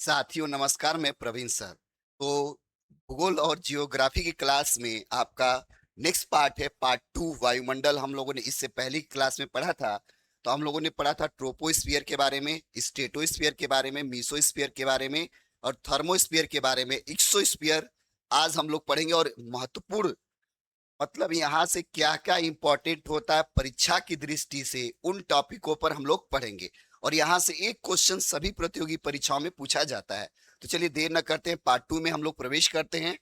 साथियों नमस्कार, मैं प्रवीण सर। तो भूगोल और जियोग्राफी की क्लास में आपका नेक्स्ट पार्ट है, पार्ट 2 वायुमंडल। हम लोगों ने इससे पहली क्लास में पढ़ा था। तो हम लोगों ने पढ़ा था ट्रोपोस्फियर के बारे में, स्ट्रेटोस्फियर के बारे में, मीसोस्फियर के बारे में और थर्मोस्फियर के बारे में, एक्सोस्फियर आज हम लोग पढ़ेंगे। और महत्वपूर्ण मतलब यहाँ से क्या क्या इंपॉर्टेंट होता है परीक्षा की दृष्टि से, उन टॉपिकों पर हम लोग पढ़ेंगे। और यहाँ से एक क्वेश्चन सभी प्रतियोगी परीक्षाओं में पूछा जाता है। तो चलिए देर न करते हैं, पार्ट 2 में हम लोग प्रवेश करते हैं।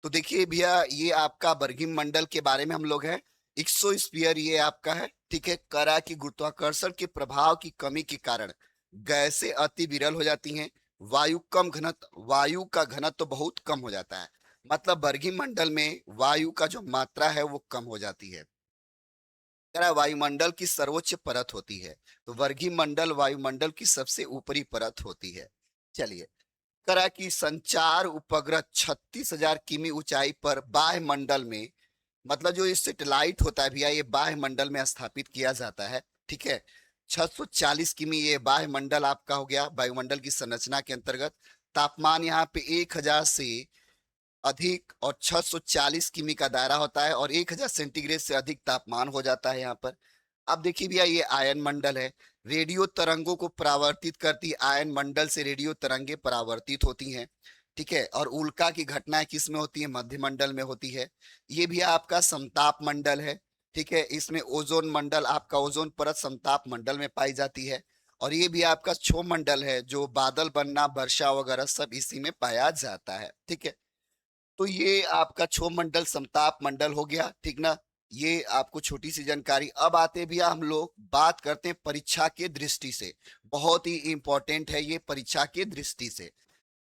तो देखिए भैया, ये आपका बर्गिम मंडल के बारे में हम लोग है। एक्सोस्फीयर ये आपका है, ठीक है। करा की गुरुत्वाकर्षण के प्रभाव की कमी के कारण गैसें अति विरल हो जाती हैं। वायु का घनत्व तो बहुत कम हो जाता है। मतलब बर्गिम मंडल में वायु का जो मात्रा है वो कम हो जाती है। करा वायुमंडल की सर्वोच्च परत होती है। तो वर्गीय मंडल वायुमंडल की सबसे ऊपरी परत होती है। चलिए, करा की संचार उपग्रह 36,000 किमी ऊंचाई पर बाह्य मंडल में, मतलब जो ये सैटेलाइट होता है भैया, ये बाह्य मंडल में स्थापित किया जाता है, ठीक है। 640 किमी ये बाह्य मंडल आपका हो गया वायुमंडल की संरचना के अंतर्गत। तापमान यहाँ पे 1,000 से अधिक और 640 किमी का दायरा होता है और 1,000 सेंटीग्रेड से अधिक तापमान हो जाता है यहाँ पर। अब देखिए भैया, ये आयन मंडल है। रेडियो तरंगों को परावर्तित करती आयन मंडल से रेडियो तरंगे परावर्तित होती हैं, ठीक है। और उल्का की घटनाएं किस में होती है? मध्य मंडल में होती है। ये भी आपका समताप मंडल है, ठीक है। इसमें ओजोन मंडल, आपका ओजोन परत समताप मंडल में पाई जाती है। और ये भी आपका क्षोभ मंडल है, जो बादल बनना, वर्षा वगैरह सब इसी में पाया जाता है, ठीक है। तो ये आपका क्षोभ मंडल समताप मंडल हो गया, ठीक ना। ये आपको छोटी सी जानकारी। अब आते भी हम लोग बात करते हैं परीक्षा के दृष्टि से। बहुत ही इंपॉर्टेंट है ये परीक्षा के दृष्टि से।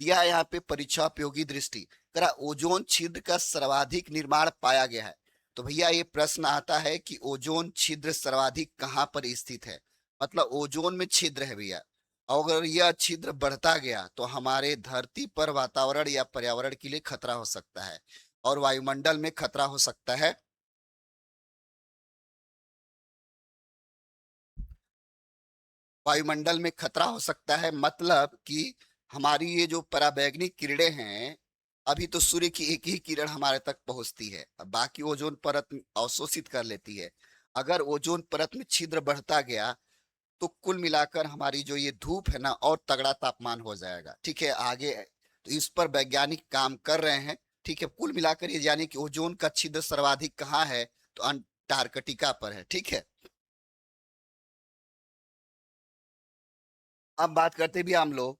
दिया है यहाँ पे परीक्षा उपयोगी दृष्टि। करा ओजोन छिद्र का सर्वाधिक निर्माण पाया गया है। तो भैया ये प्रश्न आता है कि ओजोन छिद्र सर्वाधिक कहाँ पर स्थित है। मतलब ओजोन में छिद्र है भैया। अगर यह छिद्र बढ़ता गया तो हमारे धरती पर वातावरण या पर्यावरण के लिए खतरा हो सकता है और वायुमंडल में खतरा हो सकता है। वायुमंडल में खतरा हो सकता है, मतलब कि हमारी ये जो पराबैंगनी किरणें हैं, अभी तो सूर्य की एक ही किरण हमारे तक पहुंचती है, अब बाकी ओजोन परत अवशोषित कर लेती है। अगर ओजोन परत में छिद्र बढ़ता गया तो कुल मिलाकर हमारी जो ये धूप है ना, और तगड़ा तापमान हो जाएगा, ठीक है। आगे तो इस पर वैज्ञानिक काम कर रहे हैं, ठीक है। कुल मिलाकर ये जाने कि ओजोन का छिद्र सर्वाधिक कहाँ है, तो अंटार्कटिका पर है, ठीक है। अब बात करते भी हम लोग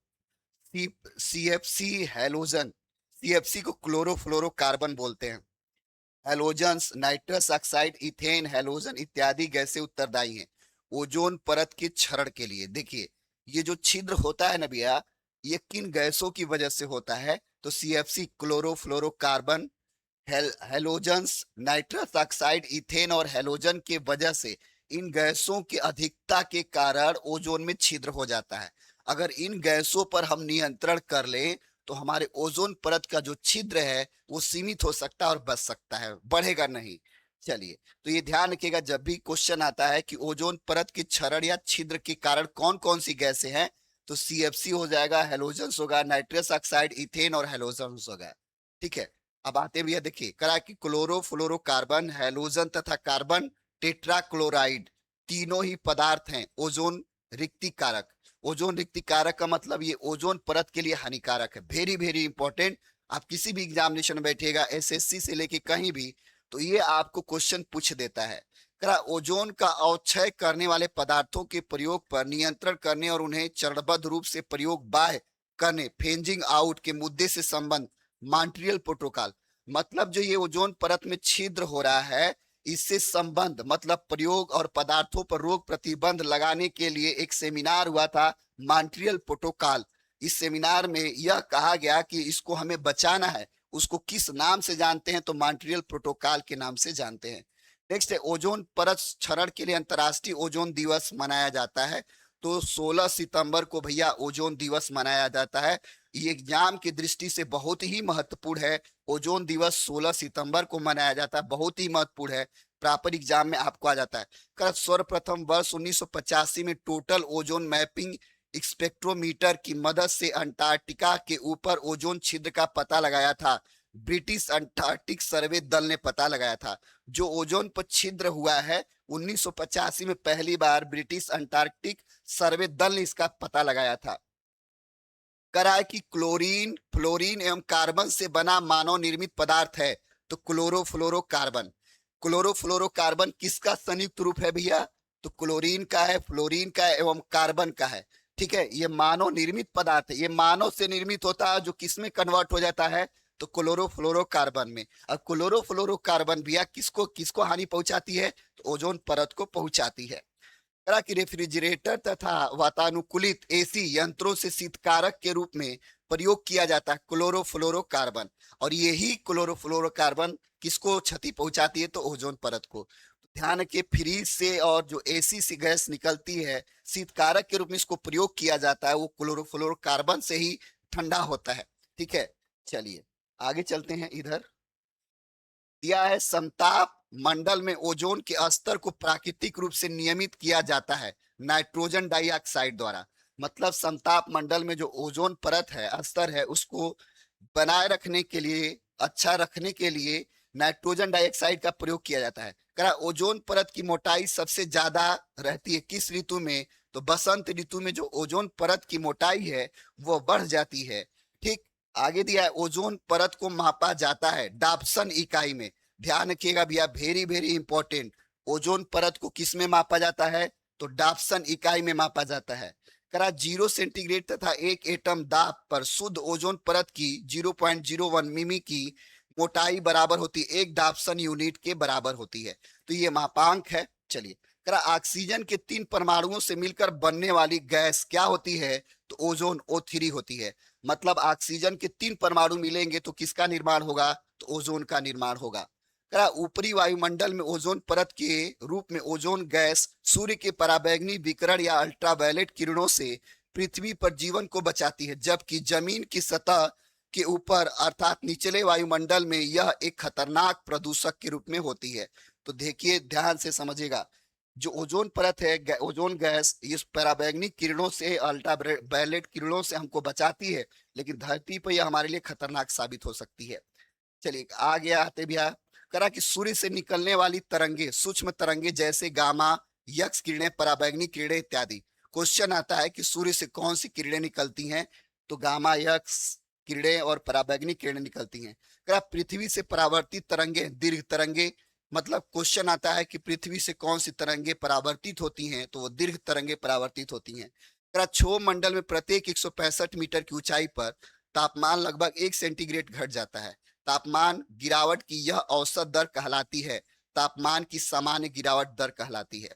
सी सीएफसी हैलोजन। सीएफसी को क्लोरोफ्लोरोकार्बन बोलते हैं। Halogens nitrous oxide, ethane, halogen इत्यादि गैसें उत्तरदायी हैं ओजोन परत के क्षरण के लिए। देखिए, ये जो छिद्र होता है ना भैया, ये किन गैसों की वजह से होता है? तो CFC chlorofluorocarbon, halogens, nitrous oxide, ethane और हैलोजन के वजह से, इन गैसों की अधिकता के कारण ओजोन में छिद्र हो जाता है। अगर इन गैसों पर हम नियंत्रण कर लें तो हमारे ओजोन परत का जो छिद्र है वो सीमित हो सकता है और बच सकता है, बढ़ेगा नहीं। चलिए, तो ये ध्यान रखिएगा जब भी क्वेश्चन आता है कि ओजोन परत के क्षरण या छिद्र के कारण कौन कौन सी गैसें हैं, तो सीएफसी हो जाएगा, हैलोजन्स होगा, नाइट्रस ऑक्साइड, इथेन और हैलोजन्स होगा, ठीक है। अब आते भैया, देखिए करा कि क्लोरोफ्लोरोकार्बन, हैलोजन तथा कार्बन टेट्राक्लोराइड तीनों ही पदार्थ हैं ओजोन रिक्तिकारक। ओजोन रिक्तिकारक का मतलब ये ओजोन परत के लिए हानिकारक है। Very very important. आप किसी भी एग्जामिनेशन में बैठिएगा, एसएससी से लेके कहीं भी, तो ये आपको क्वेश्चन पूछ देता है। करा ओजोन का अवक्षय करने वाले पदार्थों के प्रयोग पर नियंत्रण करने और उन्हें चरणबद्ध रूप से प्रयोग बाय करने, फेजिंग आउट के मुद्दे से संबंध मॉन्ट्रियल प्रोटोकॉल। मतलब जो ये ओजोन परत में छिद्र हो रहा है, इससे संबंध मतलब प्रयोग और पदार्थों पर रोक प्रतिबंध लगाने के लिए एक सेमिनार हुआ था, मॉन्ट्रियल प्रोटोकॉल। इस सेमिनार में यह कहा गया कि इसको हमें बचाना है। उसको किस नाम से जानते हैं? तो मॉन्ट्रियल प्रोटोकॉल के नाम से जानते हैं। नेक्स्ट है, ओजोन परत क्षरण के लिए अंतर्राष्ट्रीय ओजोन दिवस मनाया जाता है। तो 16 सितंबर को भैया ओजोन दिवस मनाया जाता है। ये एग्जाम की दृष्टि से बहुत ही महत्वपूर्ण है। ओजोन दिवस 16 सितंबर को मनाया जाता है, बहुत ही महत्वपूर्ण है। प्रॉपर एग्जाम में आपको आ जाता है। सर्वप्रथम वर्ष 1985 में टोटल ओजोन मैपिंग स्पेक्ट्रोमीटर की मदद से अंटार्कटिका के ऊपर ओजोन छिद्र का पता लगाया था? ब्रिटिश अंटार्कटिक सर्वे दल ने पता लगाया था। जो ओजोन पर छिद्र हुआ है 1985 में पहली बार ब्रिटिश अंटार्कटिक सर्वे दल ने इसका पता लगाया था। करा है कि क्लोरीन, फ्लोरीन एवं कार्बन से बना मानव निर्मित पदार्थ है, तो क्लोरोफ्लोरोकार्बन। क्लोरोफ्लोरोकार्बन किसका संयुक्त रूप है भैया? तो क्लोरीन का है, फ्लोरीन का है एवं कार्बन का है। ठीक है, ये मानव निर्मित पदार्थ है, ये मानव से निर्मित होता है, जो किसमें कन्वर्ट हो जाता है? तो क्लोरोफ्लोरोकार्बन में। अब क्लोरोफ्लोरोकार्बन भैया किसको किसको हानि पहुंचाती है? तो ओजोन परत को पहुंचाती है। तरह की रेफ्रिजरेटर तथा वातानुकूलित एसी यंत्रों से शीतकारक के रूप में प्रयोग किया जाता है क्लोरोफ्लोरोकार्बन, और यही क्लोरोफ्लोरोकार्बन किसको क्षति पहुंचाती है? तो ओजोन परत को। ध्यान रखिए, फ्रीज से और जो एसी से गैस निकलती है, शीतकारक के रूप में इसको प्रयोग किया जाता है, वो क्लोरोफ्लोरोकार्बन से ही ठंडा होता है। ठीक है, चलिए आगे चलते हैं। इधर दिया है, समताप मंडल में ओजोन के स्तर को प्राकृतिक रूप से नियमित किया जाता है नाइट्रोजन डाइऑक्साइड द्वारा। मतलब समताप मंडल में जो ओजोन परत है, स्तर है, उसको बनाए रखने के लिए, अच्छा रखने के लिए नाइट्रोजन डाइऑक्साइड का प्रयोग किया जाता है। करा ओजोन परत की मोटाई सबसे ज्यादा रहती है किस ऋतु में? तो बसंत ऋतु में जो ओजोन परत की मोटाई है वो बढ़ जाती है। ठीक, आगे दिया है, ओजोन परत को मापा जाता है डाप्सन इकाई में। ध्यान रखिएगा भैया, वेरी वेरी इंपॉर्टेंट। ओजोन परत को किस में मापा जाता है? तो डाप्सन इकाई में मापा जाता है। करा 0 सेंटीग्रेड तथा 1 एटम दाब पर शुद्ध ओजोन परत की 0.01 मिमी की मोटाई बराबर होती है 1 डाप्सन यूनिट के बराबर होती है। तो ये मापांक है। चलिए, करा ऑक्सीजन के 3 परमाणुओं से मिलकर बनने वाली गैस क्या होती है? तो ओजोन O3 होती है। मतलब ऑक्सीजन के 3 परमाणु मिलेंगे तो किसका निर्माण होगा? तो ओजोन का निर्माण होगा। करा ऊपरी वायुमंडल में ओजोन परत के रूप में ओजोन गैस सूर्य के पराबैंगनी विकिरण या अल्ट्रावायलेट किरणों से पृथ्वी पर जीवन को बचाती है, जबकि जमीन की सतह के ऊपर अर्थात निचले वायुमंडल में यह एक खतरनाक प्रदूषक के रूप में होती है। तो देखिए, ध्यान से समझिएगा, जो ओजोन परत है, ओजोन गैस इस पराबैंगनी किरणों से, अल्ट्रावायलेट किरणों से हमको बचाती है, लेकिन धरती पर यह हमारे लिए खतरनाक साबित हो सकती है। चलिए आगे आते भैया। करा कि सूर्य से निकलने वाली तरंगे, सूक्ष्म तरंगे जैसे गामा, यक्स किरणें, पराबैंगनी किरणें इत्यादि। क्वेश्चन आता है कि सूर्य से कौन सी किरणें निकलती हैं? तो गामा, यक्स किरणें और पराबैंगनी किरणें निकलती हैं। करा पृथ्वी से परावर्तित तरंगे, दीर्घ तरंगे। मतलब क्वेश्चन आता है कि पृथ्वी से कौन सी तरंगे परावर्तित होती हैं? तो वो दीर्घ तरंगे परावर्तित होती हैं। करा क्षोभ मंडल में प्रत्येक 165 मीटर की ऊंचाई पर तापमान लगभग 1 सेंटीग्रेड घट जाता है। तापमान गिरावट की यह औसत दर कहलाती है, तापमान की सामान्य गिरावट दर कहलाती है।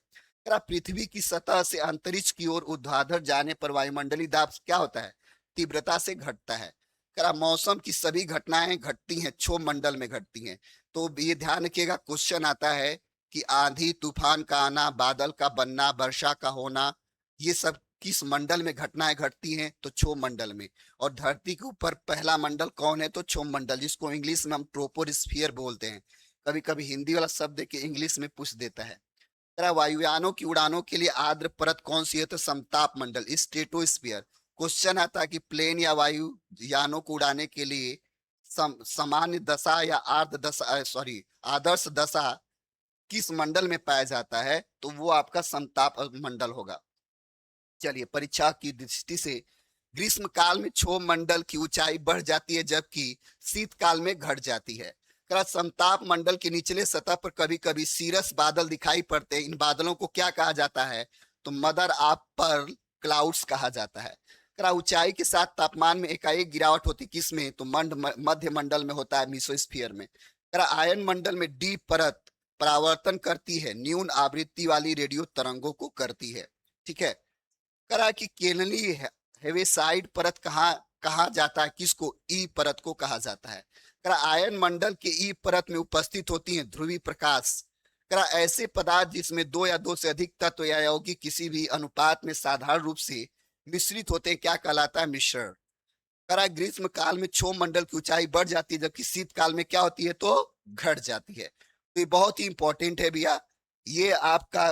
पृथ्वी की सतह से अंतरिक्ष की ओर ऊर्ध्वाधर जाने पर वायुमंडलीय दाब क्या होता है? तीव्रता से घटता है। मौसम की सभी घटनाएं घटती हैं, क्षोभ मंडल में घटती हैं। तो ये ध्यान रखिएगा, क्वेश्चन आता है कि आंधी तूफान का आना, बादल का बनना, वर्षा का होना, ये सब किस मंडल में घटनाएं घटती हैं? तो क्षोभ मंडल में। और धरती के ऊपर पहला मंडल कौन है? तो क्षोभ मंडल, जिसको इंग्लिश में हम ट्रोपोस्फियर बोलते हैं। कभी कभी हिंदी वाला शब्द के इंग्लिश में पूछ देता है। वायुयानों की उड़ानों के लिए आर्द्र परत कौन सी है? तो समताप मंडल, स्ट्रेटोस्फियर। क्वेश्चन आता है कि प्लेन या वायु यानों को उड़ाने के लिए सामान्य दशा या आर्द्र दशा, सॉरी, आदर्श दशा किस मंडल में पाया जाता है? तो वो आपका समताप मंडल होगा। चलिए, परीक्षा की दृष्टि से ग्रीष्म काल में क्षोभ मंडल की ऊंचाई बढ़ जाती है, जबकि शीतकाल में घट जाती है। समताप मंडल के निचले सतह पर कभी कभी सीरस बादल दिखाई पड़ते हैं। इन बादलों को क्या कहा जाता है? तो मदर ऑफ पर्ल क्लाउड्स कहा जाता है। ऊंचाई के साथ तापमान में एकाएक गिरावट होती किसमें? तो मध्य मंडल में होता है, मेसोस्फीयर में। आयन मंडल में डी परत परावर्तन करती है, न्यून आवृत्ति वाली रेडियो तरंगों को करती है। ठीक है, करा कि केनली हेवेसाइड परत कहा जाता है किसको? ई परत को कहा जाता है। करा आयन मंडल के ई परत में उपस्थित होती हैं ध्रुवीय प्रकाश। करा ऐसे पदार्थ जिसमें 2 या 2 से अधिक तत्व या यौगिक किसी भी अनुपात में साधारण रूप से मिश्रित होते हैं, क्या कहलाता है? मिश्रण। करा ग्रीष्म काल में क्षोभ मंडल की ऊंचाई बढ़ जाती है, जबकि शीतकाल में क्या होती है? तो घट जाती है। तो ये बहुत ही इंपॉर्टेंट है भैया। ये आपका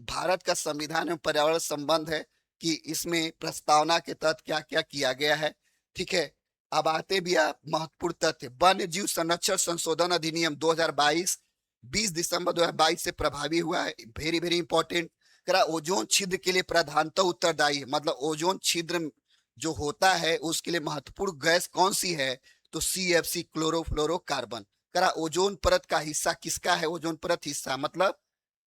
भारत का संविधान एवं पर्यावरण संबंध है। कि इसमें प्रस्तावना के तहत क्या क्या किया गया है। ठीक है, अब आते भी आप महत्वपूर्ण तथ्य। वन्य जीव संरक्षण संशोधन अधिनियम 2022 20 दिसंबर 2022 से प्रभावी हुआ है। Very very important. करा ओजोन छिद्र के लिए प्रधानतः उत्तरदायी है, मतलब ओजोन छिद्र जो होता है उसके लिए महत्वपूर्ण गैस कौन सी है, तो CFC क्लोरोफ्लोरोकार्बन। करा ओजोन परत का हिस्सा किसका है, ओजोन परत हिस्सा मतलब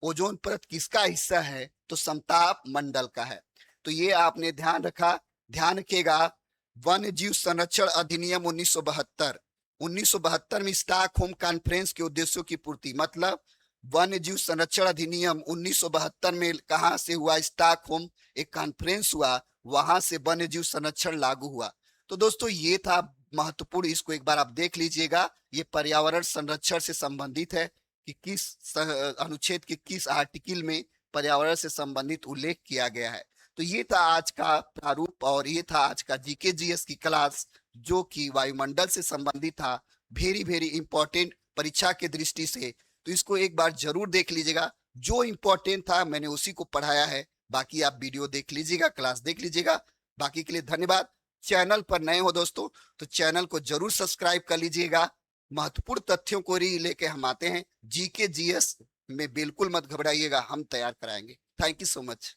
ओजोन परत किसका हिस्सा है, तो समताप मंडल का है। तो ये आपने ध्यान रखा। ध्यान रखिएगा, वन्य जीव संरक्षण अधिनियम 1972 में स्टॉकहोम कॉन्फ्रेंस के उद्देश्यों की पूर्ति, मतलब वन्य जीव संरक्षण अधिनियम 1972 में कहां से हुआ, स्टॉकहोम एक कॉन्फ्रेंस हुआ, वहां से वन्य जीव संरक्षण लागू हुआ। तो दोस्तों ये था महत्वपूर्ण, इसको एक बार आप देख लीजिएगा। ये पर्यावरण संरक्षण से संबंधित है कि किस अनुच्छेद के किस आर्टिकल में पर्यावरण से संबंधित उल्लेख किया गया है। तो ये था आज का प्रारूप और ये था आज का जीके जीएस की क्लास, जो कि वायुमंडल से संबंधित था। वेरी वेरी इंपॉर्टेंट परीक्षा के दृष्टि से, तो इसको एक बार जरूर देख लीजिएगा। जो इंपॉर्टेंट था मैंने उसी को पढ़ाया है, बाकी आप वीडियो देख लीजिएगा, क्लास देख लीजिएगा। बाकी के लिए धन्यवाद। चैनल पर नए हो दोस्तों तो चैनल को जरूर सब्सक्राइब कर लीजिएगा। महत्वपूर्ण तथ्यों को लेके हम आते हैं जीके जीएस में, बिल्कुल मत घबराइएगा, हम तैयार कराएंगे। Thank you so much.